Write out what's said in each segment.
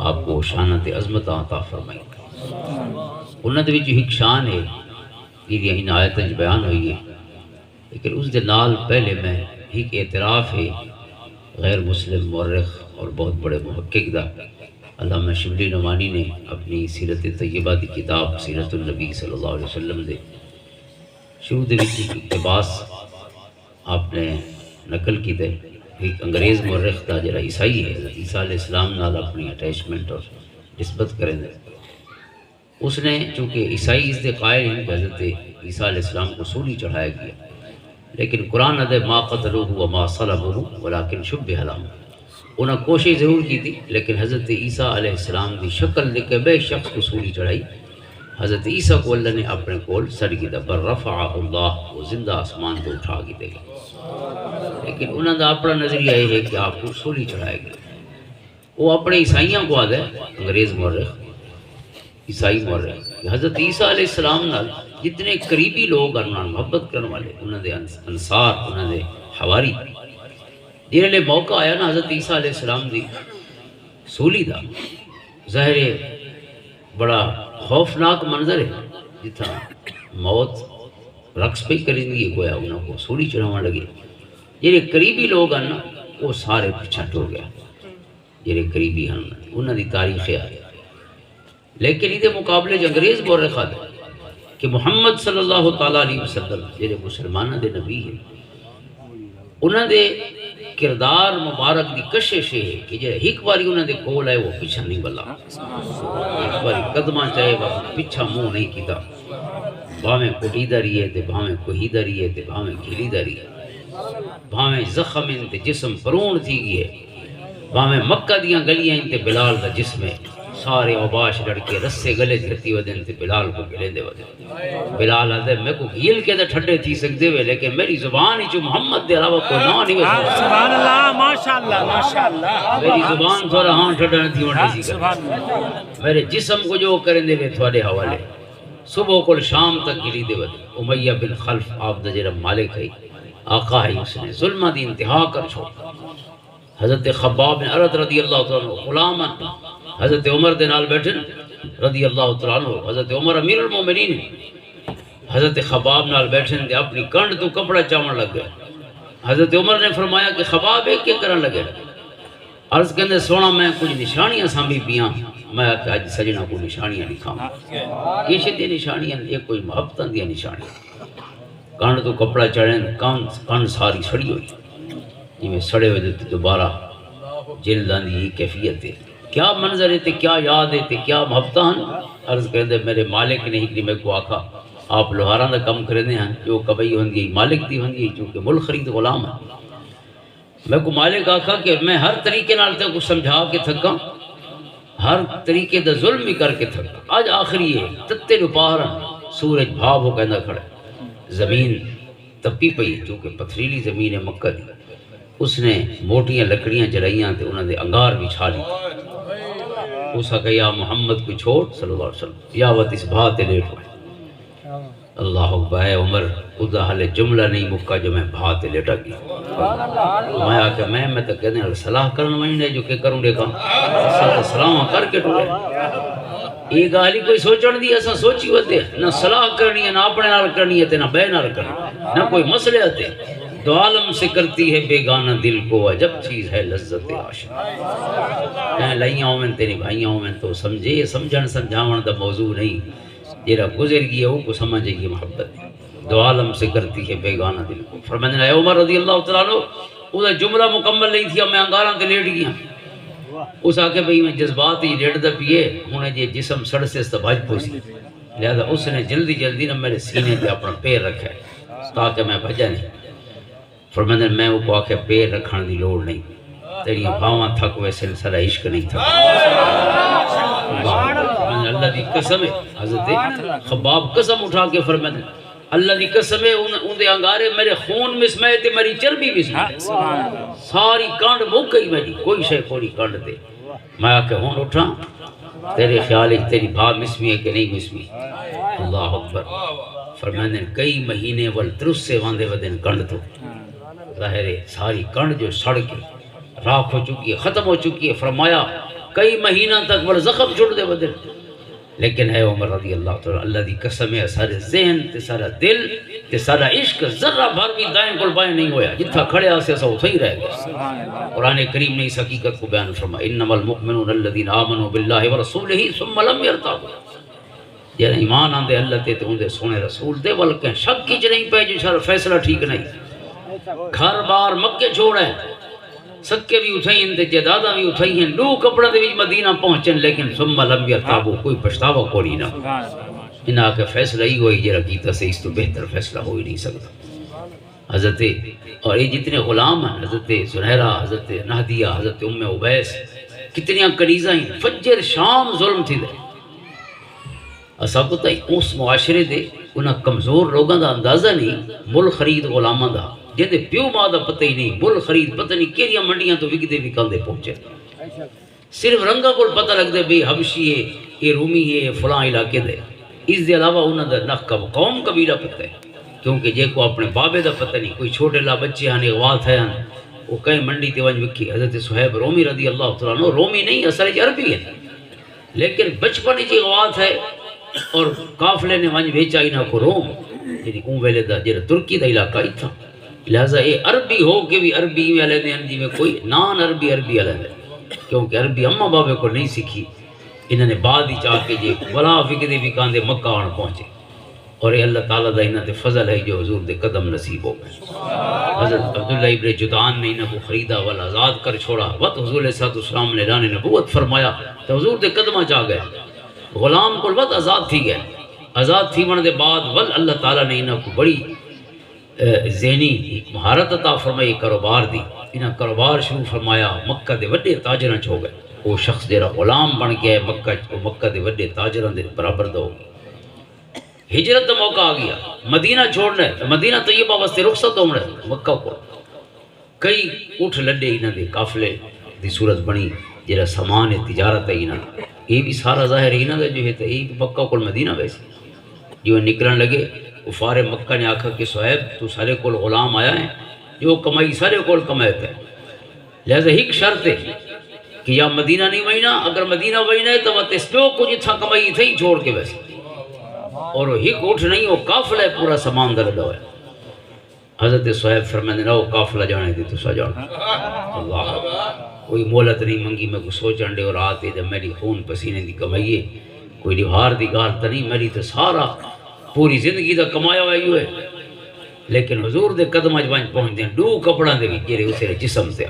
آپ کو شانت عظمت عطا فرمائے۔ انہاں دے وچ ایک شان ہے جی ان آیتاں وچ بیان ہوئی ہے، لیکن اس دے نال پہلے میں ایک اعتراف ہے غیر مسلم مورخ اور بہت بڑے محقق دا علامہ شبلی نعمانی نے اپنی سیرت طیبہ دی کتاب سیرت النبی صلی اللہ علیہ وسلم دے شروع دے وچ ایک اقتباس آپ نے نقل کی دے ایک انگریز مورخ دا جڑا عیسائی ہے عیسیٰ علیہ السلام نال اپنی اٹیچمنٹ اور نسبت کریں دے، اس نے چونکہ عیسائی اس دے قائل ہیں کہ حضرت عیسیٰ علیہ السلام کو سولی چڑھایا گیا، لیکن قرآن ادے ما قتلوہ وما صلبوہ ولکن شبہ لہم، انہاں کوشش ضرور کی تھی لیکن حضرت عیسیٰ علیہ السلام دی شکل لے کے بے شخص کو سولی چڑھائی، حضرت عیسیٰ کو اللہ نے اپنے کول سڑ کی دا بر رفع اللہ، وہ زندہ آسمان تو اٹھا کی دے گا، لیکن انہاں دا اپنا نظریہ یہ ہے کہ آپ کو سولی چڑھائے گا۔ وہ اپنے عیسائیاں کو آدھے انگریز مورخ عیسائی مورخ کہ حضرت عیسیٰ علیہ السلام نال جتنے قریبی لوگ انہاں محبت کرنے والے انہاں دے انصار انہاں دے حواری جنہاں لے موقع آیا نا حضرت عیسیٰ علیہ السلام دی سولی دا، ظاہر ہے بڑا خوفناک منظر ہے جتنا موت رقص پہ کریں گی گویا انہوں کو سولی چڑھاؤں لگے، جنہے قریبی لوگ ہیں نا وہ سارے پیچھا ٹور گیا، جنہے قریبی ہیں انہوں دی تاریخ ہے، لیکن یہ مقابلے جو انگریز مورخ دے کہ محمد صلی اللہ تعالیٰ علیہ وسلم جنہے مسلمانہ دے نبی ہیں انہوں دے کردار مبارک دی کشش ہے کہ جے ایک باری انہوں دے کول ہے وہ پیچھا نہیں بلا، ایک باری قدمہ چاہے وہ پیچھا منہ نہیں کیتا، بھاویں کٹیدہ رہی تے بھاویں کوہیدہ رہی تے بھاویں کھیلیدہ رہی، بھاویں زخم تے جسم پرون تھی گئے، بھاویں مکہ دیاں گلیاں تے بلال دا جسم ہے، سارے اوباش لڑکے رسے گلے دھرتی ودن تے بلال کو گلے دے ودن، بلال آدھے میں کو گیل کے دے ٹھڈے تھی سکتے ہوئے لیکن میری زبان ہی جو محمد دے علاوہ کوئی نہ نہیں ہوتا، سبحان اللہ، ماشاءاللہ ماشاءاللہ، میری زبان تھوڑا ہاں ٹھڈا نہیں تھی وڑنے سی، میرے جسم کو جو کریں دے وے تھوڑے حوالے، صبح کو شام تک گلی دے ودن، امیہ بن خلف آپ دا جرم مالک ہے آقا ہے، اس نے ظلمہ دی انتہا کر چھوڑ، حضرت خباب بن عرد رضی اللہ تعالیٰ غلامن حضرت عمر دے نال بیٹھن رضی اللہ تعالیٰ عنہ، حضرت عمر امیر المومنین حضرت خباب نال بیٹھن دے اپنی کنڈ تو کپڑا چاون لگ گئے، حضرت عمر نے فرمایا کہ خباب ایک کے کرن لگے، عرض کہندے سونا میں کچھ نشانیاں سامبھی پیاں، میں کہ آج سجنہ کو نشانیاں لکھاں، یہ شدی نشانیاں یہ کوئی محبتاں دیا نشانیاں، کنڈ تو کپڑا چڑھیں کن ساری سڑی ہوئی، جی میں سڑے ہوئے دیتے دوبارہ جلدان دی کیفیت ہے، کیا منظر ہے کیا یاد ہے کیا محبتہ ہیں، عرض کہندے میرے مالک نے ہی میں کو آکھا آپ لوہاراں دا کم کرنے ہیں جو کبھی ہوندی مالک دی ہوندی چونکہ ملک خرید غلام ہے، میں کو مالک آکھا کہ میں ہر طریقے نال تے کو سمجھا کے تھکا، ہر طریقے دا ظلم بھی کر کے تھکا، آج آخری ہے تتے دوپہرن سورج بھاو ہو کہندا کھڑا، زمین تپی پئی چونکہ پتھریلی زمین ہے مکہ دی، اس نے موٹیاں لکڑیاں جلائیاں تے انہوں نے انگار بچھا لی، اس کا یا محمد کو چھوڑ صلی اللہ علیہ وسلم یا وقت اس بھاتے لیٹ ہوئے، اللہ اکبر، اے عمر خدا حال جملہ نہیں مکہ جو میں بھاتے لیٹا گیا، میں آکے میں تو کہنے ہیں صلاح کرنا مہینے جو کہ کروں دے کہاں سلام کر کے ٹھوڑے، یہ گالی کوئی سوچن دی ایسا سوچی ہوتے نہ صلاح کرنی ہے نہ اپنے نال کرنی ہے نہ بے نال کرنی نہ کوئی مسئلے ہوتے، دو عالم سے کرتی ہے بیگانہ دل کو عجب چیز ہے لذت عاشق، لائیاں ہومن تیری بھائیاں ہومن تو سمجھے سمجھن سمجھاون دا موضوع نہیں، جیرا گزر گیا وہ کو سمجھے گی محبت، دو عالم سے کرتی ہے بیگانہ دل کو، فرمانے اے عمر رضی اللہ تعالیٰ عنہ وہ جملہ مکمل نہیں تھی میں انگاراں تے لیٹ گیا، اس آکے بھئی میں جذبات ہی لیٹ دا پیے انہیں جی جسم سڑ سے استباج پوسی، لہذا اس نے جلدی جلدی نہ میرے سینے پہ اپنا پیر رکھا ہے تاکہ میں بھجا نہیں، فرمانے میں وہ کو آکے پیر رکھان دی لوڑ نہیں، تیریاں بھاواں تھک وے سلسلہ عشق نہیں تھا، اللہ دی قسم ہے، حضرت خباب قسم اٹھا کے فرمانے اللہ دی قسم ہے ان دے انگارے میرے خون مس میں تے میری چربی مس میں، ساری کانڈ مک گئی میری کوئی شے کوئی کانڈ دے، میں آکے ہون اٹھا تیرے خیال ہے تیری بھا مسمی ہے کہ نہیں مسمی، اللہ اکبر، فرمانے کئی مہینے والترس سے واندے ودن کنڈ تو ظاہر ہے ساری کنڈ جو سڑ کے راکھ ہو چکی ہے ختم ہو چکی ہے، فرمایا کئی مہینہ تک بڑا زخم چھوڑ دے بدل، لیکن ہے عمر رضی اللہ تعالیٰ اللہ دی قسم ہے سارے ذہن تے سارا دل تے سارا عشق ذرہ بھر بھی دائیں کول بائیں نہیں ہویا، جتھا کھڑے آسے ایسا اتھا ہی رہ گیا۔ قرآن کریم نے اس حقیقت کو بیان فرمایا انما المؤمنون الذین آمنوا باللہ ورسولہ ثم لم یرتابوا، جنہاں ایمان آندے اللہ تے ان دے سونے رسول دے بلکہ شک کچ نہیں پے جو سارا فیصلہ ٹھیک نہیں، گھر بار مکے چھوڑے سکے بھی اتھائی ہیں جدادہ بھی اتھائی ہیں، لو کپڑا دے بھی مدینہ پہنچن لیکن ثم لم یرتابوا کوئی پشتاوا کوئی نہ، انہاں کے فیصلہ ہی ہوئی جرا کیتا سے اس تو بہتر فیصلہ ہو ہی نہیں سکتا۔ حضرت اور یہ جتنے غلام ہیں حضرت زنیرہ، حضرت نہدیہ، حضرت ام عبیس، کتنیاں کنیزاں ہیں، فجر شام ظلم تھی دے اسا پتہ ہی اس معاشرے دے انہاں کمزور لوگاں دا اندازہ نہیں، مل خرید غلاماں دا جہدے پیو ماں دا پتہ ہی نہیں، مل خرید پتہ نہیں کیڑیاں منڈیاں تو وکدے وکاندے پہنچے، صرف رنگا کو پتہ لگ دے بھئی حبشی ہے، یہ رومی ہے، یہ فلاں علاقے دے، اس دے علاوہ انہاں دا نہ قوم قبیلہ پتہ ہے، کیونکہ جے کو اپنے بابے دا پتہ نہیں، کوئی چھوٹے لا بچے آنے غوات ہے وہ کہیں منڈی تے ونج وکی۔ حضرت صہیب رومی رضی اللہ تعالیٰ عنہ رومی نہیں اصل عربی ہے، لیکن بچپن جی غوات ہے اور قافلے نے ونج بھیچا انہاں کو روم، یعنی اون ویلے دا جڑا ترکی دا علاقہ ہی تھا، لہذا یہ عربی ہو کے بھی عربی میں علیہ دیں جی میں کوئی نان عربی عربی علیہ دیں، کیونکہ عربی اماں بابے کو نہیں سیکھی، انہوں نے بعد ہی چاہ کے جی بلا فکدے بھی کاندے مکہ آن پہنچے، اور یہ اللہ تعالیٰ دا انہوں نے فضل ہے جو حضور دے قدم نصیب ہو گئے۔ حضرت عبداللہ ابن جدعان نے انہوں کو خریدا والا آزاد کر چھوڑا، وقت حضور علیہ السلام نے اعلان نبوت فرمایا تو حضور دے قدمہ چاہ گئے، غلام کو وقت آزاد تھی گئے، آزاد تھی من دے بعد ول اللہ تعالیٰ نے انہوں کو بڑی ذہنی مہارت عطا فرمائی کاروبار دی، انہاں کاروبار شروع فرمایا، مکہ دے وڈے تاجراں چ ہو گئے، وہ شخص جڑا غلام بن گیا ہے مکہ دے وڈے تاجراں دے برابر دا ہو گیا۔ ہجرت دا موقع آ گیا، مدینہ چھوڑنا ہے، مدینہ طیبہ واسطے رخصت ہونا ہے مکہ کو، کئی اٹھ لڈے انہاں دے قافلے دی صورت بنی، جڑا سامان تجارت ہے انہاں یہ بھی سارا ظاہر انہاں دا جو ہے تے مکہ کو مدینہ ویسے جو نکلن لگے، کفار مکہ نے آکھا کہ صہیب تو سارے کول غلام آیا ہے، جو کمائی سارے کول کمائے ہے، لہذا ایک شرط ہے کہ یا مدینہ نہیں وینا، اگر مدینہ وینا ہے تو وہ تسپیو کو جتھا کمائی تھے ہی چھوڑ کے ویسے، اور وہ ایک اٹھ نہیں، وہ قافلہ ہے پورا سامان دردہ ہے۔ حضرت صہیب فرمانے نہ وہ قافلہ جانے دی تو سا جانا، اللہ کوئی مولت نہیں منگی، میں کو سوچن دے اور آتے جب میری خون پسینے دی کمائیے، کوئی دیوار دی گال تا نہیں، میری تو سارا پوری زندگی دا کمایا ہوا ہی ہے، لیکن حضور دے قدم اج وانج پہنچ دیں دو کپڑا دے بھی جیرے اسے جسم سے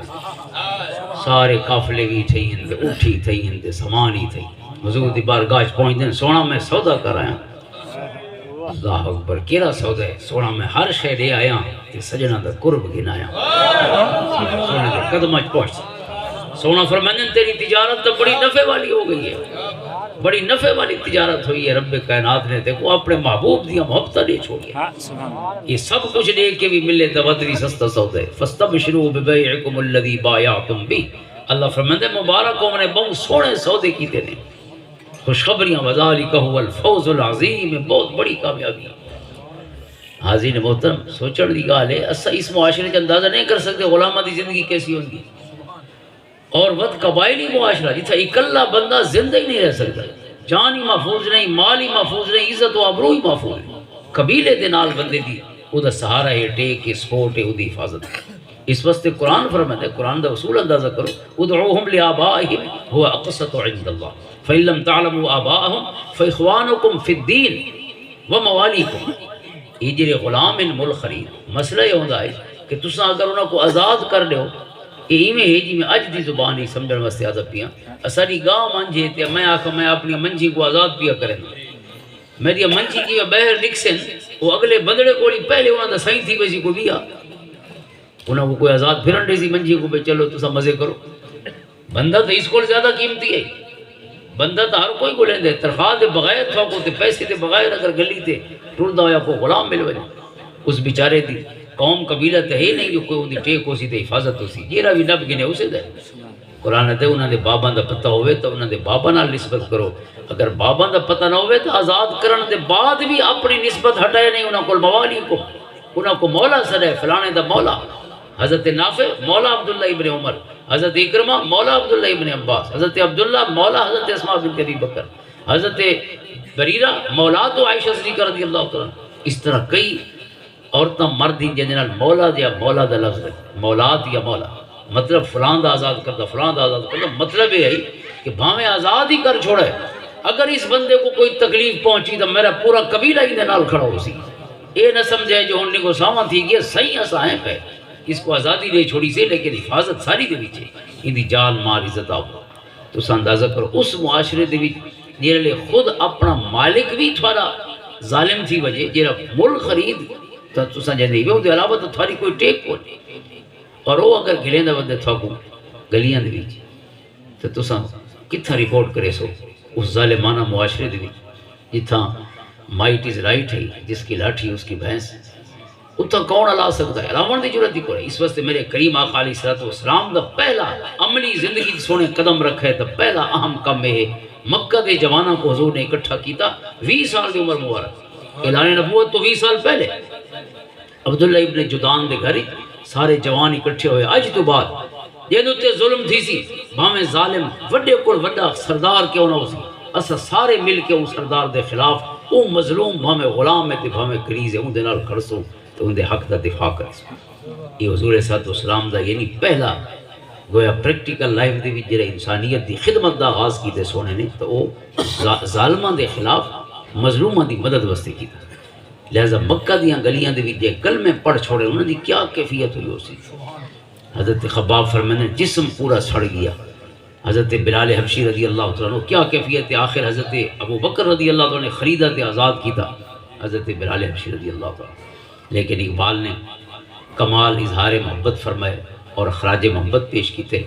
سارے قافلے بھی تھئی ہیں، اٹھی تھئی ہیں، سامان ہی تھئی، حضور دی بارگاہ پہنچ دیں، سونا میں سودا کر آیا، اللہ اکبر کیرا سودا ہے، سونا میں ہر شے دے آیا تے سجنہ دا قرب گنایا، سونا دے قدم اج پہنچ سونا فرمانے تیری تجارت تو بڑی نفع والی ہو گئی ہے، بڑی نفع والی تجارت ہوئی ہے، رب کائنات نے دیکھو اپنے محبوب دیا محبتہ نہیں چھوڑی، یہ سب کچھ لے کے بھی ملے تو ودری سستا سودا ہے، فاستبشروا ببیعکم الذی بایعتم بہ، اللہ فرماتے مبارک ہو میں نے بہت سونے سودے کیتے ہیں، خوشخبریاں وذالک هو الفوز العظیم، بہت بڑی کامیابی۔ حاضرین محترم سوچن دی گال ہے، اسا اس معاشرے کا اندازہ نہیں کر سکتے غلامہ دی زندگی کیسی ہوگی، اور ود قبائلی معاشرہ جتھا اکلا بندہ زندہ ہی نہیں رہ سکتا، جان ہی محفوظ نہیں، مال ہی محفوظ نہیں، عزت و آبرو ہی محفوظ نہیں، قبیلے دے نال بندے دی او دا سہارا ہے، ٹیک ہے، سپورٹ ہے، او دی حفاظت ہے۔ اس واسطے قرآن فرماتا ہے، قرآن دا اصول اندازہ کرو، ادعوہم لآبائہم هو اقسط عند اللہ فإن لم تعلموا آباءهم فإخوانكم في الدین وموالیکم۔ یہ جڑے غلام ان مل خرید مسئلہ یہ ہوندا ہے کہ تساں اگر انہاں کو آزاد کر دیو، ایویں ہے جی میں اج دی زبان ہی سمجھن واسطے عادت پیا، اساڑی گاں منجے تے میں آکھاں میں اپنی منجی کو آزاد پیا کریں، میری منجی کی بہر نکسن وہ اگلے بندڑے کولی پہلے انہاں دا سائیں تھی ویسی کو بیا، انہاں کو کوئی آزاد پھرن دے سی منجی کو بے چلو تساں مزے کرو، بندہ تو اس کو زیادہ قیمتی ہے، بندہ تو ہر کوئی کو لیندے، تنخواہ دے بغیر تھا کو تے پیسے دے بغیر اگر گلی تے ٹردا ہویا کو غلام مل وجے، اس بیچارے دی قوم قبیلہ تے ہے نہیں جو کوئی ان دی ٹیک ہو سی تے حفاظت ہو سی، جیرا بھی نب گنے اسے دے، قرآن تے انہاں دے باباں دا پتہ ہوئے تو انہاں دے باباں نال نسبت کرو، اگر باباں دا پتہ نہ ہوئے تو آزاد کرن دے بعد بھی اپنی نسبت ہٹائے نہیں، انہاں کو موالی کو انہاں کو مولا سڑے فلانے دا مولا، حضرت نافع مولا عبداللہ ابن عمر حضرت اکرمہ مولا عبداللہ ابن عباس، حضرت عبداللہ مولا حضرت اسماء بنت ابی بکر، حضرت بریرہ مولا تو عائشہ صدیقہ رضی اللہ تعالیٰ. اس طرح کئی عورتاں مرد ہی جن نال مولا یا مولا دا لفظ ہے، مولات یا مولا، مطلب فلان دا آزاد کرتا، فلان دا آزاد کرتا. مطلب یہ ہے کہ بھاویں آزاد ہی کر چھوڑے، اگر اس بندے کو کوئی تکلیف پہنچی تو میرا پورا قبیلہ ہی دے نال کھڑا ہو سی. یہ نہ سمجھے جو انہیں کو ساواں تھی گیا صحیح اسا ہیں پہ اس کو آزادی دے چھوڑی سے، لیکن حفاظت ساری دے وچ ان دی جان مال عزت آؤ. تو اندازہ کرو اس معاشرے دے وچ جہے لے خود اپنا مالک بھی تھوڑا ظالم تھی وجہ جہاں ملک خرید تو تساں جاندے ہو دے علاوہ تو تھوڑی کوئی ٹیک کو نہیں. اور وہ اگر گلیندہ بندے تھاکو گلیاں دے وچ تو تساں کتھا رپورٹ کرے سو اس ظالمانہ معاشرے دے وچ جتھاں مائٹ از رائٹ ہے، جس کی لاٹھی اس کی بھینس، اتنا کون علا سکتا ہے؟ علاوہ دی ضرورت ہی کوئی. اس واسطے میرے کریم آقا علیہ الصلوۃ والسلام دا پہلا عملی زندگی سونے قدم رکھے تو پہلا اہم کام ہے مکہ دے جوانوں کو حضور نے اکٹھا کیتا 20 سال دی عمر مبارک. اعلان نبوت تو 20 سال پہلے عبداللہ ابن جدان دے گھر سارے جوان اکٹھے ہوئے. اج تو بعد جن تے ظلم تھی سی بھاویں ظالم وڈے کول وڈا سردار کیوں نہ ہو سی، اسا سارے مل کے اس سردار دے خلاف او مظلوم بھاویں غلام ہے تے بھاویں قریض ہے ان دے نال کھڑسوں تو ان دے حق دا دفاع کرسوں. یہ حضور صلی اللہ علیہ وسلم دا یعنی پہلا گویا پریکٹیکل لائف دے وچ جڑا انسانیت دی خدمت دا آغاز کیتے سونے نے تو او ظالماں دے خلاف مظلوماں دی مدد واسطے کیتا. لہذا مکہ دیاں گلیاں دے وچ جے کلمے پڑھ چھوڑے انہاں دی کیا کیفیت ہوئی ہو سی. حضرت خباب فرمانے جسم پورا سڑ گیا. حضرت بلال حبشی رضی اللہ تعالیٰ عنہ کیا کیفیت ہے، آخر حضرت ابو بکر رضی اللہ تعالیٰ نے خریدا تے آزاد کیتا حضرت بلال حبشی رضی اللہ تعالیٰ. لیکن اقبال نے کمال اظہار محبت فرمائے اور خراج محبت پیش کیتے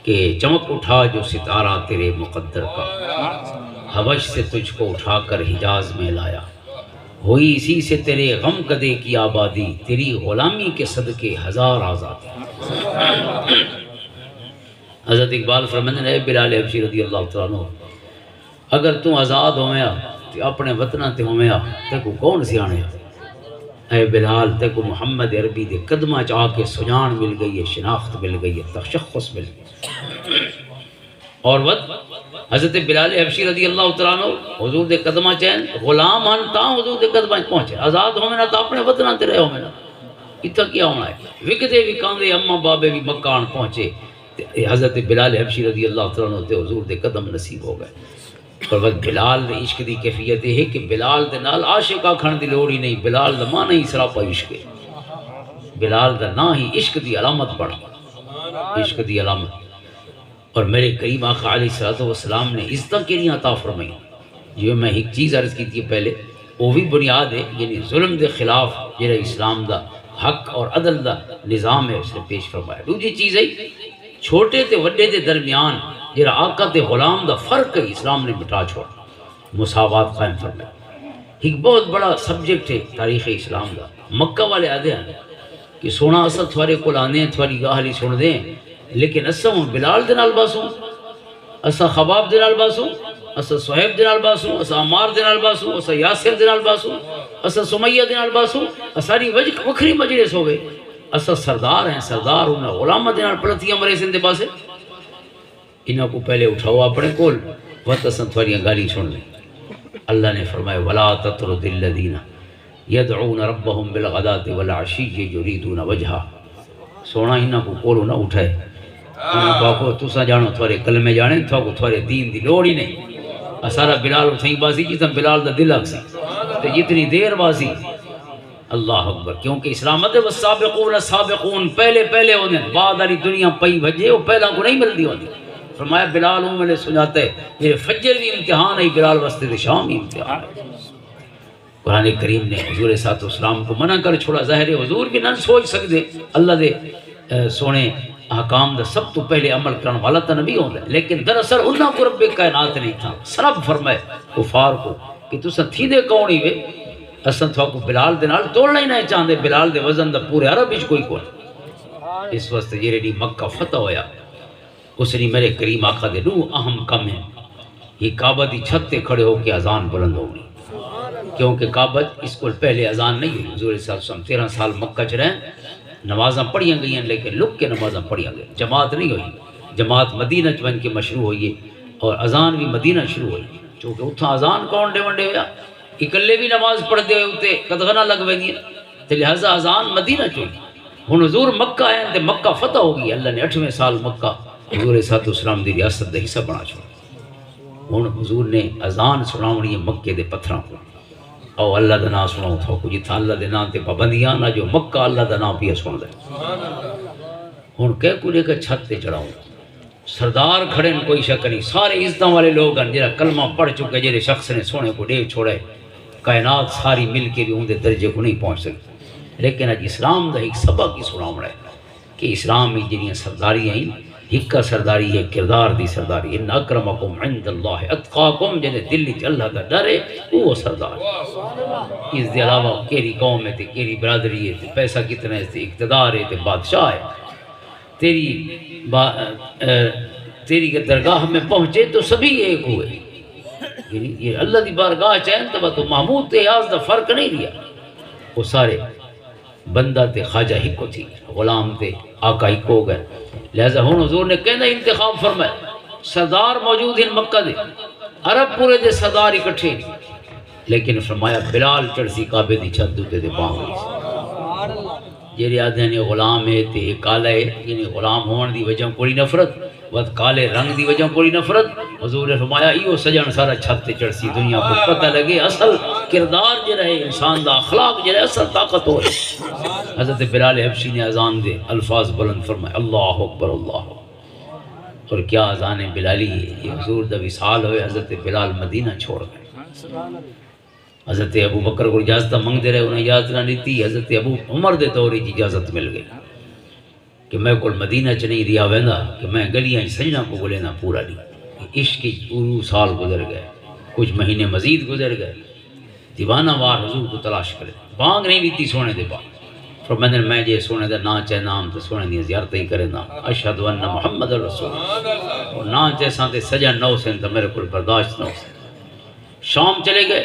کہ چمک اٹھا جو ستارہ تیرے مقدر کا، حبش سے تجھ کو اٹھا کر حجاز میں لایا، ہوئی اسی سے تیرے غم کدے کی آبادی، تیری غلامی کے صدقے ہزار آزاد. حضرت اقبال فرمانے اے بلال حبشی رضی اللہ تعالیٰ عنہ اگر تو آزاد ہویا تو اپنے وطنہ تے ہویا تے کو کون سیانے؟ اے بلال تے کو محمد عربی دے قدمہ چاہ کے سجان مل گئی ہے، شناخت مل گئی ہے، تشخص مل گئی. اور وقت حضرت بلال حبشی رضی اللہ تعالیٰ عنہ حضور دے قدمہ چین غلام ہن تا حضور دے قدمہ پہنچے، آزاد ہونا تو اپنے وطنہ تے رہے ہونا. اتنا کیا ہونا ہے؟ وکدے وکاندے اماں بابے بھی مکان پہنچے. حضرت بلال حبشی رضی اللہ تعالیٰ عنہ تے حضور دے قدم نصیب ہو گئے. اور وقت بلال دے عشق دی کیفیت ہے کہ بلال دے نال عاشق آکھن دی لوڑ ہی نہیں، بلال دا ماں نہیں سراپا عشق ہے. بلال دا نا ہی عشق دی علامت بڑھ، عشق دی علامت. اور میرے کریم آقا علیہ الصلوۃ والسلام نے عزتاں کیڑیاں عطا فرمائی. جو میں ایک چیز عرض کی تھی پہلے وہ بھی بنیاد ہے، یعنی ظلم دے خلاف جڑا اسلام دا حق اور عدل دا نظام ہے اس نے پیش فرمایا. دوسری چیز ہے چھوٹے تے وڈے دے درمیان جڑا آقا تے غلام دا فرق ہے اسلام نے مٹا چھوڑا، مساوات قائم فرمائی. ایک بہت بڑا سبجیکٹ ہے تاریخ اسلام دا. مکہ والے آدھے ہیں کہ سونا اسا تھوڑے کول آنے تھوڑی گاہلی سن دیں، لیکن اسا ہوں بلال دے نال باسوں، اسا خباب دے نال باسوں، اسا صہیب دے نال باسوں، اسا عمار دے نال باسوں، اسا یاسر دے نال باسوں، اسا سمیہ دے نال باسوں. اساری وجہ وکھری مجلس ہوئے. اسا سردار ہیں، سردار انہاں غلامہ دے نال پلتیاں مرے سن دے پاسے. انہاں کو پہلے اٹھاؤ اپنے کول وقت اسا تھوڑیاں گالی سن لیں. اللہ نے فرمایا ولا تطرد الذین یدعون ربهم بالغداة والعشی یریدون وجہہ. سونا انہاں کو کولو نہ اٹھائے. انہاں کو آکھو تساں جانو تھوڑے کلمے جانے تھا کو تھوڑے دین دی لوڑ ہی نہیں. سارا بلال اتھیں باسی جتنا بلال دا دل اکسی تے جتنی دیر باسی. اللہ اکبر. کیونکہ اسلامت والسابقون السابقون پہلے پہلے ہونے بعد والی دنیا پئی بھجے وہ پہلا کو نہیں ملتی ہوتی. فرمایا بلال ہوں میں نے سناتے یہ فجر بھی امتحان ہے، بلال واسطے دے شام بھی امتحان ہے. قرآن کریم نے حضور صلی اللہ علیہ وسلم کو منع کر چھوڑا. ظاہر حضور بھی نہ سوچ سکتے اللہ دے سونے احکام دا سب تو پہلے عمل کرنے والا تو نبی ہوتا ہے، لیکن دراصل انہاں کو رب کائنات نہیں تھا. سرب فرمائے کفار کو کہ تساں تھی دے کون ہی وے، اساں تھا کو بلال دے نال توڑنا ہی نہیں چاہتے. بلال دے وزن دا پورے عرب وچ کوئی کون. اس واسطے جیڑی مکہ فتح ہویا اس نے میرے کریم آقا دے دو اہم کم ہیں. یہ کعبہ دی چھت تے کھڑے ہو کے اذان بلند ہو گئی، کیونکہ کعبہ اس کو پہلے اذان نہیں ہوئی. حضور صلی اللہ علیہ وسلم 13 سال مکہ چ رہے، نمازاں پڑھیاں گئیں لیکن لک کے نمازاں پڑھیاں گئیں، جماعت نہیں ہوئی. جماعت مدینہ چ ون کے مشروع ہوئی ہے اور اذان بھی مدینہ شروع ہوئی چونکہ اتھا اذان کون ڈے ونڈے ہوا اکلے بھی نماز پڑھتے ہوئے اتنے قدغنا لگ ویندی تے لہذا اذان مدینہ چ ہوئی ہن حضور مکہ آئے تے مکہ فتح ہو گئی اللہ نے 8ویں سال مکہ حضور صلی اللہ علیہ وسلم دی ریاست دا حصہ بنا چھوڑا ہن حضور نے اذان سناونی ہے مکے دے پتھراں کو او اللہ دا نام سناؤ تھا کو جتھا اللہ دے نام تے پابندیاں نہ جو مکہ اللہ دا نام پیا سن دے ہن کہہ کو لے کے چھت تے چڑھاؤں سردار کھڑے ہیں کوئی شک نہیں سارے عزتوں والے لوگ ہیں جنہاں کلمہ پڑھ چکے جنہے شخص نے سونے کو ڈیو چھوڑے کائنات ساری مل کے بھی اندے درجے کو نہیں پہنچ سکتے لیکن اج اسلام دا ایک سبق ہی سناؤں ہے کہ اسلام میں جنہیں سرداری ہیں ہکا سرداری ہے کردار دی سرداری ان اکرمکم عند اللہ اتقاکم جنہیں دلی چ اللہ دا ڈرے وہ سردار اس دے علاوہ کیری قوم ہے تے کیری برادری ہے تے پیسہ کتنا ہے تے اقتدار ہے تے بادشاہ ہے تیری کے درگاہ میں پہنچے تو سبھی ایک ہوئے یعنی یہ اللہ دی بارگاہ چاہیں تو محمود تے یاز دا فرق نہیں دیا وہ سارے بندہ تے خواجہ ہی کو تھی غلام تے آقا ہی کو گئے لہذا ہون حضور نے کہنا انتخاب فرمائے سردار موجود ہیں مکہ دے عرب پورے دے سردار اکٹھے لیکن فرمایا بلال چڑسی کعبے دی چھت دوتے دے پاؤں جیرے آدھے نے غلام ہے تے کالا ہے یعنی غلام ہون دی وجہ کوئی نفرت ود کالے رنگ دی وجہ کوئی نفرت حضور نے فرمایا ایو سجن سارا چھت تے چڑسی دنیا کو پتہ لگے اصل کردار جو رہے انسان دا اخلاق جو رہے اصل طاقت ہو رہے حضرت بلال حبشی نے اذان دے الفاظ بلند فرمائے اللہ اکبر اللہ اکبر اور کیا اذان بلالی ہے یہ حضور دا وصال ہوئے حضرت بلال مدینہ چھوڑ گئے حضرت ابو بکر کو اجازت منگ دے رہے انہیں اجازت نہ دیتی حضرت ابو عمر دے توری کی اجازت مل گئی کہ میں کل مدینہ چ نہیں رہا ویندا کہ میں گلیاں سجنا کو بولے نہ پورا نہیں عشق کی پورو سال گزر گئے کچھ مہینے مزید گزر گئے دیوانہ وار حضور کو تلاش کرے بانگ نہیں دیتی سونے دے بعد فرمایا میں جے سونے دا نا چاہے نام تو سونے دی زیارت ہی کرے نا اشہد ان محمد رسول اور نا چاہے سانتے سجا نو سن تو میرے کو برداشت نو سن شام چلے گئے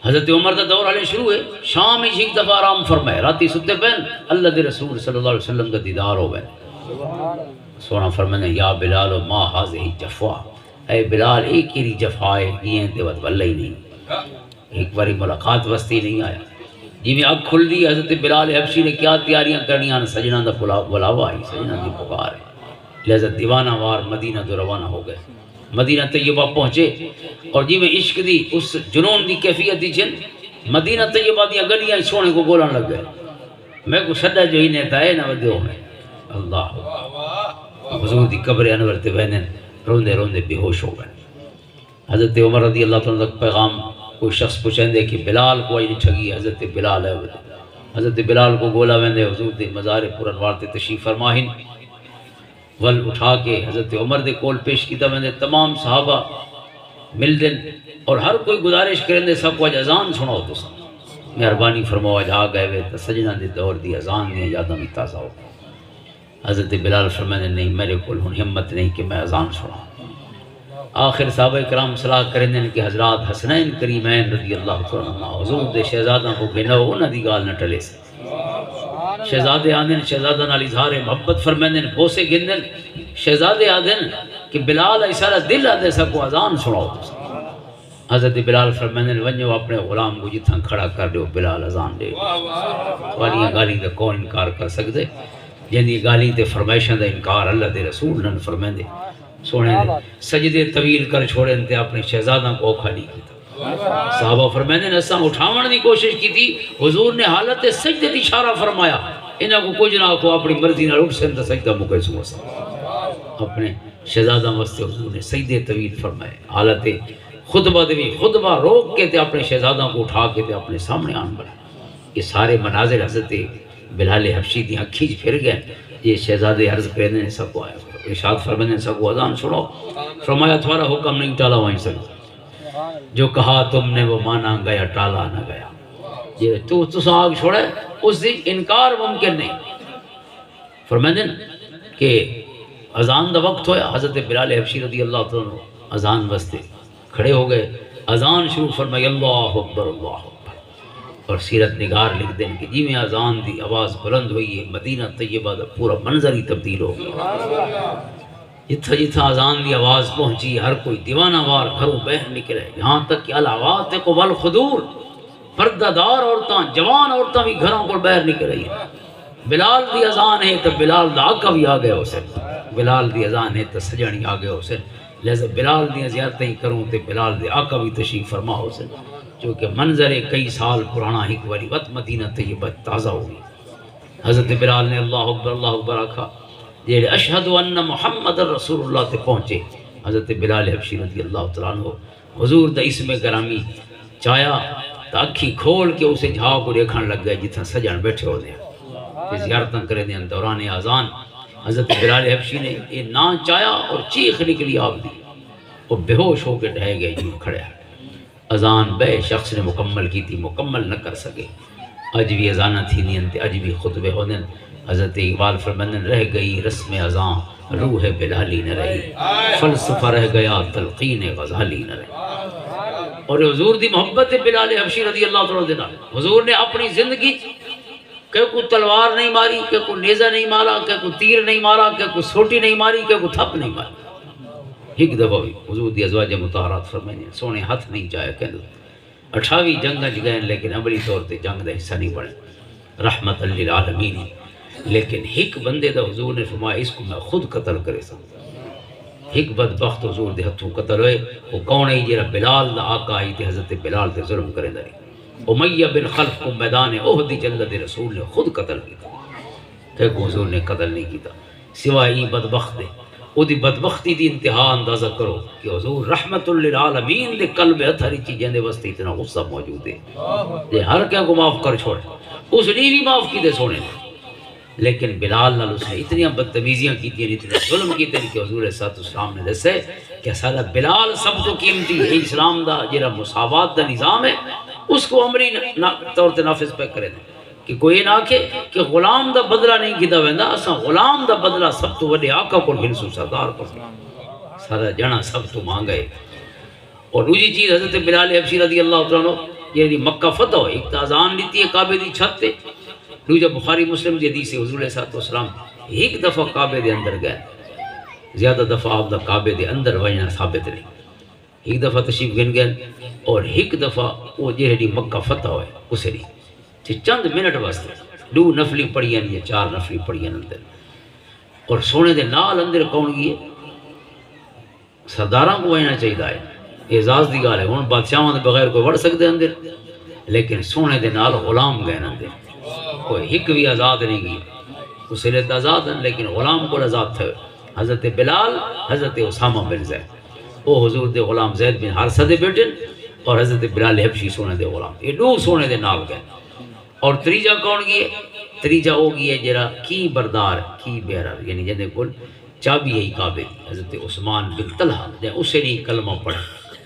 حضرت عمر دا دور علیہ شروع ہے شام ایک دفعہ آرام فرمائے راتی ستے پہن اللہ دے رسول صلی اللہ علیہ وسلم کا دیدار ہو گئے سونا فرمائے یا بلال ما حاضر جفا اے بلال ایک ہی جفا ہے یہ دیوت واللہ ہی نہیں ایک باری ملاقات وستی نہیں آیا جی میں اب کھل دی حضرت بلال حبشی نے کیا تیاریاں کرنی آنا سجنہ دا بلاوا آئی سجنہ دی پکار ہے لہذا دیوانہ وار مدینہ تو روانہ ہو گئے مدینہ طیبہ پہنچے اور جی میں عشق دی اس جنون دی کیفیت دی چن مدینہ طیبہ دیا گلیاں سونے کو بولن لگ گئے میں کو شدہ جو ہی نیتا ہے نہ ودیو میں اللہ حضور دی قبر انور تے بہنن روندے روندے بے ہوش ہو گئے حضرت عمر رضی اللہ تعالیٰ تک پیغام کوئی شخص پوچھیں دے کہ بلال کو آئی ٹھگی حضرت بلال ہے حضرت بلال کو گولا ویندے حضور دے مزار پرانوار تے تشریف فرماہن ول اٹھا کے حضرت عمر دے کول پیش کیتا ویندے تمام صحابہ مل دن اور ہر کوئی گزارش کریں دے سب کو اج اذان سناؤ تو سب مہربانی فرماؤ اج آ گئے وے سجنہ دے دور دی اذان دی یاداں بھی تازہ ہو حضرت بلال فرمانے نہیں میرے کول ہن ہمت نہیں کہ میں اذان سناؤں آخر صحابہ کرام صلاح کریں دن کہ حضرات حسنین کریمین رضی اللہ عنہ حضور دے شہزادہ کو گنو انہاں دی گال نہ ٹلے سے شہزادے آدھن شہزادہ نال اظہار محبت فرمائندن بوسے گندن شہزادے آدھن کہ بلال ایسارا دل آدھے سا کو اذان سناؤ حضرت بلال فرمائندن ونجو اپنے غلام کو جتھاں کھڑا کر دیو بلال اذان دے والیاں گالی دا کون انکار کر سکتے جنہی گالی تے فرمائشن دا انکار اللہ دے رسول نن فرمائندے سونے سجدے طویل کر چھوڑے انتے اپنے شہزادہ کو اوکھا نہیں کیتا صحابہ فرمائنے نے اساں اٹھاون دی کوشش کی تھی حضور نے حالت سجدے دی اشارہ فرمایا انہاں کو کچھ نہ کو اپنی مرضی نال اٹھ سن تے سجدہ مکے سو اپنے شہزادہ واسطے حضور نے سجدے طویل فرمائے حالت خطبہ دے خطبہ روک کے تے اپنے شہزادہ کو اٹھا کے تے اپنے سامنے آن بنا یہ سارے مناظر حضرت بلال حبشی دی اکھیں پھر گئے یہ شہزادے عرض کرنے سب کو آیا ارشاد فرمانے سب کو اذان سنو فرمایا تمہارا حکم نہیں ٹالا وہیں سکتا جو کہا تم نے وہ مانا گیا ٹالا نہ گیا یہ تو آگ چھوڑے اس دن انکار ممکن نہیں فرمائیں کہ اذان دا وقت ہویا حضرت بلال حبشی رضی اللہ تعالیٰ اذان وستے کھڑے ہو گئے اذان شروع فرمائی اللہ اکبر اللہ اکبر اور سیرت نگار لکھ دیں کہ جی میں اذان دی آواز بلند ہوئی ہے مدینہ طیبہ دا پورا منظر ہی تبدیل ہو گیا جتھا جتھا اذان دی آواز پہنچی ہر کوئی دیوانہ وار گھروں باہر نکلے، یہاں تک کہ الآواز کو والخدور پردہ دار عورتاں جوان عورتاں بھی گھروں کو باہر نکل رہی ہیں۔ بلال دی اذان ہے تو بلال دا آقا بھی آ گئے اسے، بلال دی اذان ہے تو سجانی آ گئے اسے، لہذا بلال دی زیارتیں ہی کروں تو بلال دے آقا بھی تشریف فرما اسے، چونکہ منظر کئی سال پرانا ایک باری وقت مدینہ طیبہ تازہ ہوگی۔ حضرت بلال نے اللہ اکبر آکھا، جیڑے اشہد ان محمد رسول اللہ تے پہنچے، حضرت بلال حبشی رضی اللہ تعالیٰ عنہ حضور دا اسم گرامی چایا تا اکھی کھول کے اسے جھاؤ کو دیکھن لگ گئے جتنا سجن بیٹھے ہو دیں کہ زیارتاں کرے دیں دوران اذان۔ حضرت بلال حبشی نے یہ نا چایا اور چیخ نکلی آپ دی، اور بے ہوش ہو کے ڈھہ گئے جو کھڑے۔ اذان بے شخص نے مکمل کی تھی، مکمل نہ کر سکے، اج بھی اذانہ تھی نہیں انتے، اج بھی خطبے ہو دیں۔ حضرت اقبال فرمندن رہ گئی رسم اذان روح بلالی نہ رہی، فلسفہ رہ گیا تلقین غزالی نہ رہی۔ اور حضور دی محبت بلال حبشی رضی اللہ تعالیٰ عنہ، حضور نے اپنی زندگی کہ کوئی تلوار نہیں ماری، کہ کوئی نیزہ نہیں مارا، کہ کوئی تیر نہیں مارا، کہ کوئی سوٹی نہیں ماری، کہ کوئی تھپ نہیں ماری۔ ایک دفعہ بھی حضور دی ازواج مطہرات فرمائیں سونے ہاتھ نہیں جائے کہ 28 جنگ گئے لیکن عملی طور تے جنگ دا حصہ نہیں بنے، رحمت للعالمین۔ لیکن ایک بندے دا حضور نے فرمایا اس کو میں خود قتل کرے سکتا، ایک بدبخت حضور دے ہتھوں قتل ہوئے، وہ کون ہے جیرا بلال دا آقا آئی تے حضرت بلال تے ظلم کرے داری، امیہ بن خلف کو میدان احد جلد رسول نے خود قتل کیتا، کہ حضور نے قتل نہیں کیتا سوائے ہی بدبخت دے۔ او دی بدبختی دی انتہا اندازہ کرو کہ حضور رحمت للعالمین دے قلب اتھری چیزیں دے وستے اتنا غصہ موجود ہے، یہ ہر کیا کو معاف کر چھوڑے، اس نے بھی معاف کی دے سونے نے، لیکن بلال نال اس نے اتنی بدتمیزیاں کی تھی، اتنے ظلم کی تھی کہ حضور صلی اللہ علیہ وسلم نے دسے کہ سارا بلال سب تو قیمتی ہے، اسلام دا جڑا مساوات دا نظام ہے اس کو عملی طور تے نافذ پہ کرے دیں، کہ کوئی نہ کہ غلام دا بدلہ نہیں گدا ویندا، اساں غلام دا بدلہ سب تو وڈے آقا کو گھنسو سردار کو سارا جنا سب تو مانگے۔ اور دوسری چیز حضرت بلال حبشی رضی اللہ تعالیٰ عنہ یعنی مکہ فتح ہوئی، ایک اذان دیتی ہے کعبے دی چھت تے، دوسرا بخاری مسلم دی حدیث ہے حضور علیہ السلام ایک دفعہ کعبے دے اندر گئے، زیادہ دفعہ آپ دا کعبے دے اندر وجنا ثابت نہیں، ایک دفعہ تشریف گن گئے اور ایک دفعہ وہ جہی مکہ فتح ہوئے اسے نہیں چند منٹ واسطے 2 نفلی پڑھیاں یا 4 نفلی پڑھیاں اندر، اور سونے دے نال اندر کون گئے سرداراں کو وجنا چاہیے ہے، اعزاز دی گال ہے، ہن بادشاہاں دے بغیر کوئی وڑ سکتے اندر، لیکن سونے دے نال غلام گئے اندر، کوئی ایک بھی آزاد نہیں گئی، اسے لیے آزاد ہیں لیکن غلام کو آزاد تھے، حضرت بلال حضرت اسامہ بن زید، وہ حضور دے غلام زید بن حارثہ دے بیٹے اور حضرت بلال حبشی سونے دے غلام، یہ 2 سونے دے نال گئے۔ اور تریجا کون گئے؟ تریجا وہ گئے جرا کی بردار کی بیرر یعنی جنہیں کل چابی ہے کعبے دی، حضرت عثمان بن طلحہ جنہیں اسے نہیں کلمہ پڑھا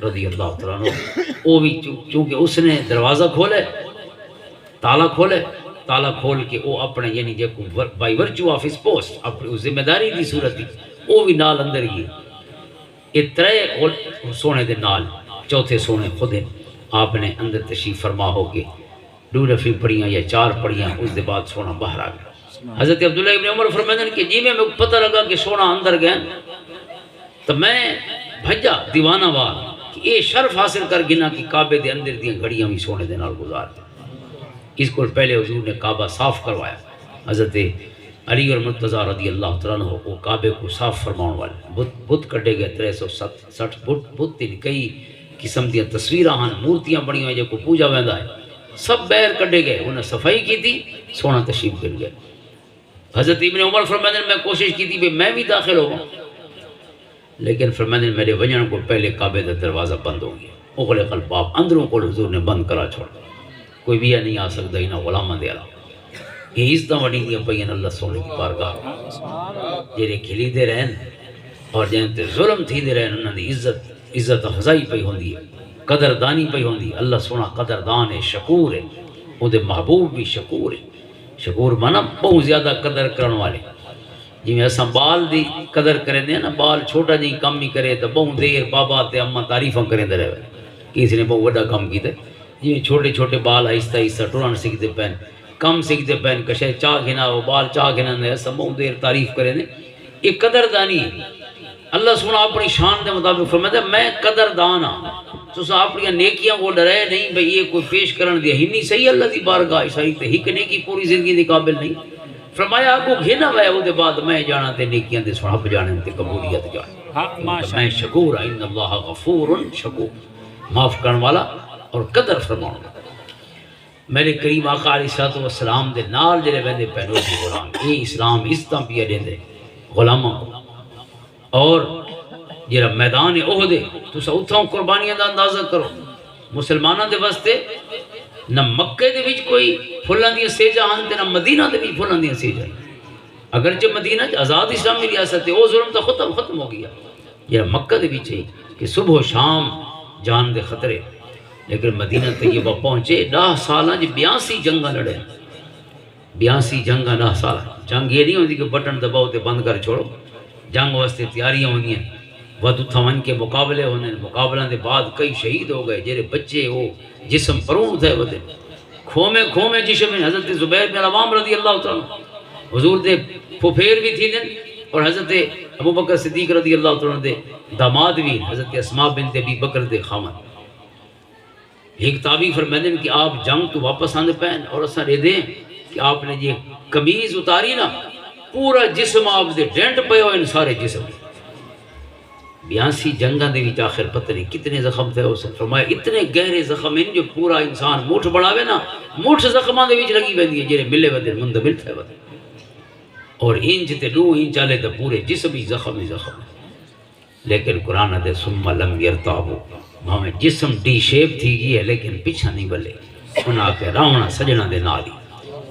رضی اللہ تعالیٰ عنہ، وہ بھی چونکہ اس نے دروازہ کھولے تالا کھولے، تالا کھول کے وہ اپنے یعنی جے کو بائی ورچو آف اس پوسٹ اپنی ذمہ داری دی صورت دی وہ بھی نال اندر گئے، یہ 3 سونے دے نال، چوتھے سونے خود ہیں، آپ نے اندر تشریف فرما ہو کے 2 نفلی پڑھیاں یا 4 پڑھیاں، اس دے بعد سونا باہر آ گیا۔ حضرت عبداللہ ابن عمر فرمائیں کہ جی میں پتہ لگا کہ سونا اندر گئے تو میں بھجا دیوانہ وار کہ یہ شرف حاصل کر گنا کہ کعبے دے اندر دیاں گھڑیاں بھی سونے دے نال گزار دیں۔ اس کو پہلے حضور نے کعبہ صاف کروایا، حضرت علی اور مرتضیٰ رضی اللہ تعالیٰ عنہ وہ کعبے کو صاف فرماؤں والے بت کٹے گئے 360 بت تین کئی قسم دیا تصویراں ہیں مورتیاں بنی ہوئی جو کو پوجا ویندا ہے، سب بیر کٹے گئے، انہیں صفائی کی تھی، سونا تشریف گر گئے۔ حضرت ابن عمر فرمائیں میں کوشش کی تھی کہ میں بھی داخل ہوں، لیکن فرمائیں میرے وجن کو پہلے کعبے کا دروازہ بند ہو گیا، اغلق الباب، اندروں کو حضور نے بند کرا چھوڑ، کوئی بھی نہیں آ سکتا انہاں غلاماں دے علاوہ۔ یہ عزتاں وڈی دیاں پئیاں اللہ سونے کی بارگاہ جڑے کھلی دے رہن اور جن تے ظلم تھی دے رہن، انہاں دی عزت افزائی پئی ہوندی ہے، قدردانی پئی ہوندی ہے۔ اللہ سونا قدردان ہے، شکور ہے، وہ دے محبوب بھی شکور ہے۔ شکور مانا بہت زیادہ قدر کرن والے، جی میں اساں بال دی قدر کریں دے نا، بال چھوٹا جی کم ہی کرے تو بہت دیر بابا تے اما تعریفاں کریں دے رہے، کسی نے بہت بڑا کام کیتا، جی چھوٹے چھوٹے بال آہستہ آہستہ ٹرن سیکھتے پین، کم سیکھتے پین، کشے چاہ گھنا وہ بال چاہ گھنا دے، اساں بہت دیر تعریف کریں دے، یہ قدردانی ہے۔ اللہ سونا اپنی شان دے مطابق فرماتا ہے میں قدردان ہاں تسا اپنی نیکیاں کو ڈرے نہیں بھئی یہ کوئی پیش کرن دیا ہی نہیں صحیح اللہ دی بارگاہ صحیح تے ہک نیکی پوری زندگی دی قابل نہیں فرمایا آگو گھنا وے وہ دے بعد میں جانا تے نیکیاں دے سڑپ جانے تے قبولیت جانے میں شکور ان اللہ غفور شکور معاف کرن والا اور قدر فرماؤں گا میرے کریم آقا علیہ السلام دے نال جڑے ویندے پہنو دی غلام یہ اسلام اس طرح پیا دیندے غلاموں اور جڑا میدان احد تسا اتھوں قربانیاں دا اندازہ کرو مسلماناں دے واسطے نہ مکے دے وچ کوئی پھلاں دی سیجاں ہن تے نہ مدینہ دے وچ پھلاں دی سیجاں اگرچہ مدینہ آزاد اسلامی ریاست ہے او ظلم تو ختم ہو گیا یہ مکہ دے وچ ہے کہ صبح و شام جان دے خطرے لیکن مدینہ طیبہ پہنچے 10 سالاں 82 جنگاں لڑے 82 جنگاں 10 سال جنگ یہ نہیں ہوندی کہ بٹن دباؤ تے بند کر چھوڑو جنگ واسطے تیاریاں ہوندیاں ود اتھون کے مقابلے ہونے مقابلہ دے بعد کئی شہید ہو گئے جڑے بچے وہ جسم پرون تھے ودے کھومے جسم حضرت زبیر بن عوام رضی اللہ تعالیٰ حضور دے پھوپھیر بھی تھی دن اور حضرت ابو بکر صدیق رضی اللہ تعالیٰ دے داماد بھی حضرت اسماء بنت ابی بکر دے خامن ایک تابعی فرماتے ہیں کہ آپ جنگ تو واپس آنے پہن اور اساں دے دیں کہ آپ نے یہ قمیض اتاری نا پورا جسم آپ دے ڈینٹ پہ ہو ان سارے جسم 82 جنگاں دے وچ آخر پتہ نہیں کتنے زخم تھے اس نے فرمایا اتنے گہرے زخم ہیں جو پورا انسان مٹھ بڑھاوے نا مٹھ زخماں دے وچ لگی ویندی ہے جڑے ملے ودے مندمل تھے ودے اور انچ تے 2 انچ والے تے پورے جسم ہی زخم لیکن قرآن دے ثم لم یرتابو ہمیں جسم ڈی شیپ تھی گئی ہے لیکن پیچھا نہیں بلے انہاں کے راونا سجنا دے نال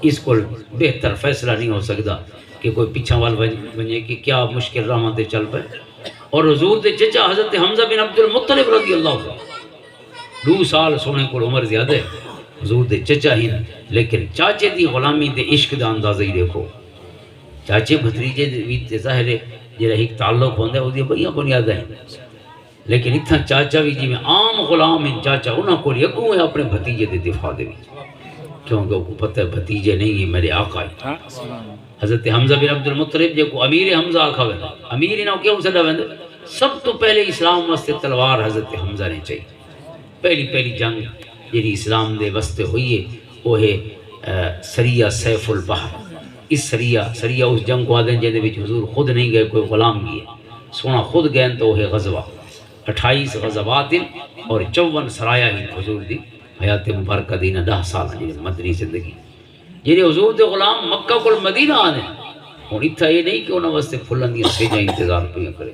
اس کو بہتر فیصلہ نہیں ہو سکتا کہ کوئی پیچھا وال بنے کہ کیا مشکل راہاں تے چل پے اور حضور دے چچا حضرت حمزہ بن عبد المطلب رضی اللہ عنہ 2 سال سونے کو عمر زیادہ ہے حضور دے چچا ہی لیکن چاچے دی غلامی دے عشق دا اندازہ ہی دیکھو چاچے بھتریجے دے ظاہر ہے جڑا ایک تعلق ہوندا ہے او دی بڑیاں بنیاداں ہیں لیکن اتنا چاچا بھی جی میں عام غلام ہیں چاچا انہاں کو یکوں ہے اپنے بھتیجے دے دفاع دے وچ کیونکہ وہ پتہ ہے بھتیجے نہیں ہیں میرے آقا ہیں حضرت حمزہ بن عبد المطلب جے کو امیر حمزہ آکھا ویندا امیر انہاں کیوں سدا ویندا سب تو پہلے اسلام واسطے تلوار حضرت حمزہ نے چاہیے پہلی جنگ جیڑی اسلام دے واسطے ہوئی ہے وہ ہے سریہ سیف البحر اس سریہ اس جنگ کو آدھیں جہدے وچ حضور خود نہیں گئے کوئی غلام گئے سونا خود گئے تو وہ ہے غزوہ 28 غزوات اور 54 سرایا ہی حضور دی حیات مبارکہ دینا 10 سال جی مدنی زندگی جی حضور دے غلام مکہ کو مدینہ آنے اور اتھا یہ نہیں کہ انہوں واسطے پھلن دیا سیجاں انتظار پہ کرے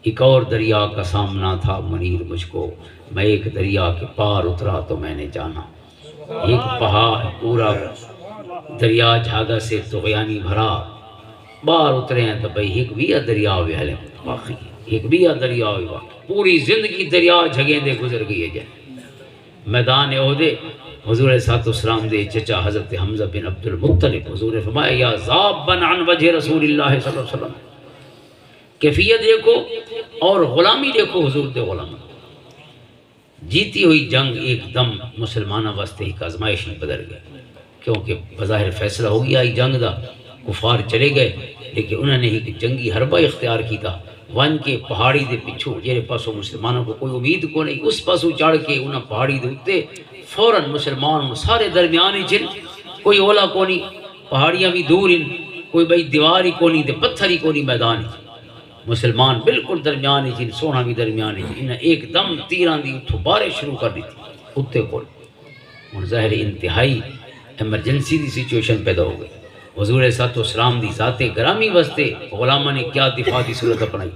ایک اور دریا کا سامنا تھا منیر مجھ کو میں ایک دریا کے پار اترا تو میں نے جانا ایک پہاڑ پورا دریا جھاگا سے طغیانی بھرا باہر اترے ہیں تو بھئی ایک بھی دریا ہوئے حلے باقی ایک بھی دریا ہوئے پوری زندگی دریا جھگیں دے گزر گئی ہے جائے میدان عہدے حضور صلی اللہ علیہ وسلم دے چچا حضرت حمزہ بن عبد المطلب حضور نے فرمایا یا ذابن عن وجہ رسول اللہ صلی اللہ علیہ وسلم کیفیت دیکھو اور غلامی دیکھو حضور دے غلامی جیتی ہوئی جنگ ایک دم مسلمانہ واسطے ایک آزمائش میں بدل گئے کیونکہ بظاہر فیصلہ ہو گیا ہی جنگ دا کفار چلے گئے لیکن انہوں نے ایک جنگی حربہ اختیار کی تھا ون کے پہاڑی دے پچھو جیرے پاسوں مسلمانوں کو کوئی امید کو نہیں اس پاسوں چڑھ کے انہاں پہاڑی دے اتے فوراً مسلمان سارے درمیانی چل کوئی اولا کو نہیں پہاڑیاں بھی دور ان کوئی بھائی دیواری کو نہیں دے پتھری کو نہیں میدان مسلمان بالکل درمیانی چل سونا بھی درمیانی چل انہیں ایک دم تیران دی اتھو بارش شروع کر دی تھی اتے کو اور ظاہر انتہائی ایمرجنسی دی سچویشن پیدا ہو گئی حضور صلی اللہ علیہ وسلم دی ذات گرامی واسطے غلامہ نے کیا دفاع دی صورت اپنائی